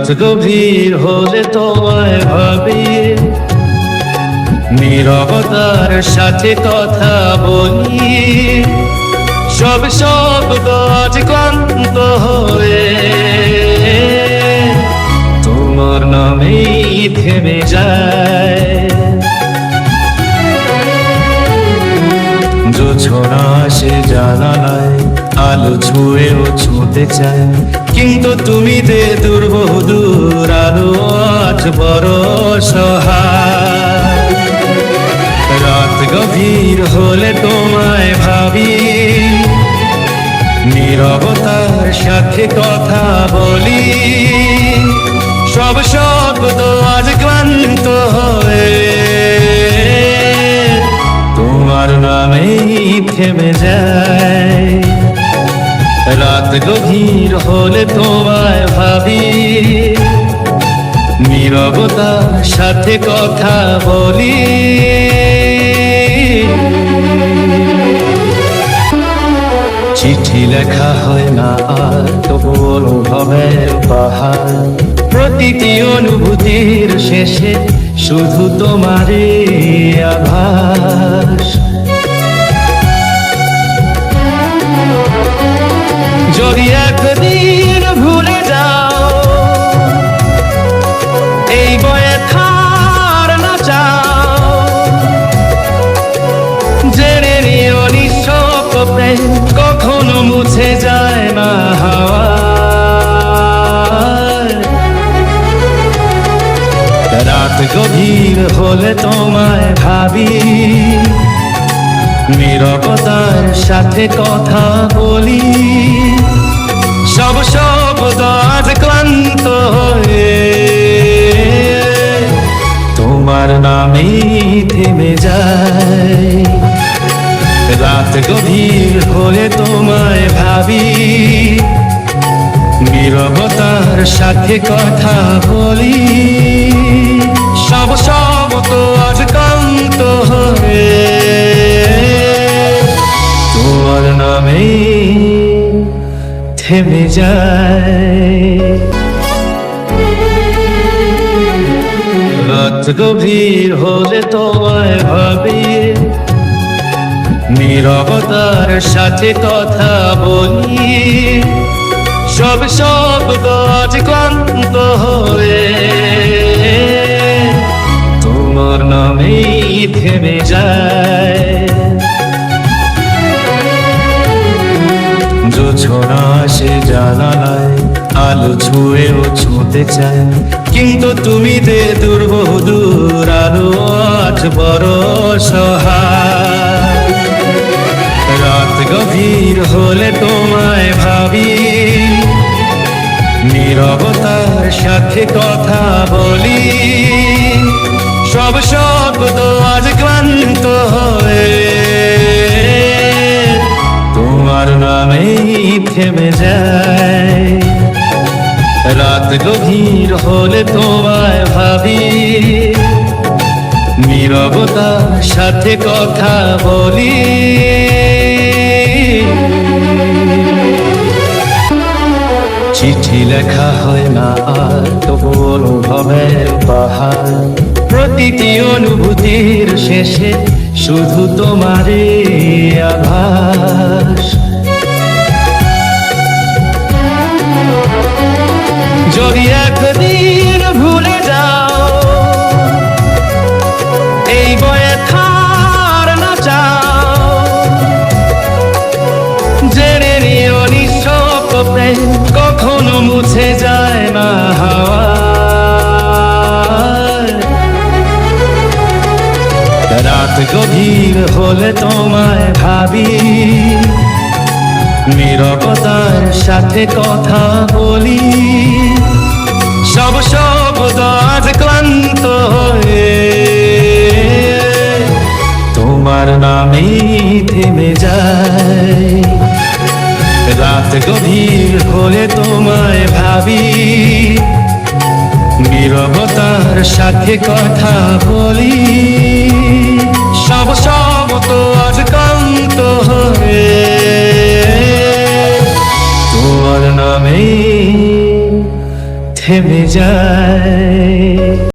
রাত গভীর হলে তোমায় ভাবি, নীরবতার সাথে কথা বলি, সব শব্দ আজ ক্লান্ত হয়ে তোমার নামেই থেমে যায়। জোছনা সে জানালায় আলো ছুঁয়েও ছুঁতে চায়, কিন্তু তুমি যে দুর্বদূর আলো আজ বড় সহায়। রাত গভীর হলে তোমায় ভাবি, নীরবতার সাথে কথা বলি, সব শব্দ আজ ক্লান্ত হয়ে তোমার নামেই থেমে যায়। রাত গভীর হলে তোমায় ভাবি, নীরবতার সাথে কথা বলি, চিঠি লেখা হয় না আর তবু অনুভবের পাহাড়, প্রতিটি অনুভূতির শেষে শুধু তোমারই আভাস। যদি একদিন ভুলে যাও এই বয়ে থার না চাও, জেনে নিও নিঃশব্দ প্রেম কখনো মুছে যায় না হাওয়ায়। রাত গভীর হলে তোমায় ভাবি, নীরবতার সাথে কথা বলি, সব শব্দ আজ ক্লান্ত হয়ে তোমার নামেই থেমে যায়। রাত গভীর হলে তোমায় ভাবি, নীরবতার সাথে কথা বলি, সব শব্দ আজ ক্লান্ত হয়ে তোমার নামেই থেমে যায়। রাত গভীর হলে তোমায় ভাবি, নীরবতার সাথে কথা বলি, সব শব্দ আজ ক্লান্ত হয়ে তোমার নামেই থেমে যায়। জোছনা সে জানালায় আলো ছুঁয়েও ছুঁতে চায়, কিন্তু তুমি যে দুর্বদূর আলো আজ বড় সহায়। রাত গভীর হলে তোমায় ভাবি, নীরবতার সাথে কথা বলি, সব শব্দ আজ ক্লান্ত হয়ে তোমার নামেই থেমে যায়। রাত গভীর হলে তোমায় ভাবি, নীরবতার সাথে কথা বলি, চিঠি লেখা হয় না আর তবু অনুভবের পাহাড়, প্রতিটি অনুভূতির শেষে শুধু তোমারই আভাস। যদি একদিন ভুলে যাও এই বয়ে থার না চাও, জেনে নিও নিঃশব্দ প্রেম কখনো মুছে যায় না হাওয়ায়। রাত গভীর হলে তোমায় ভাবি, নীরবতার সাথে কথা বলি, সব শব্দ আজ ক্লান্ত হয়ে তোমার নামেই থেমে যায়। রাত গভীর হলে তোমায় ভাবি, নীরবতার সাথে কথা বলি, সব শব্দ আজ ক্লান্ত হয়ে তোমার নামেই থেমে যায়।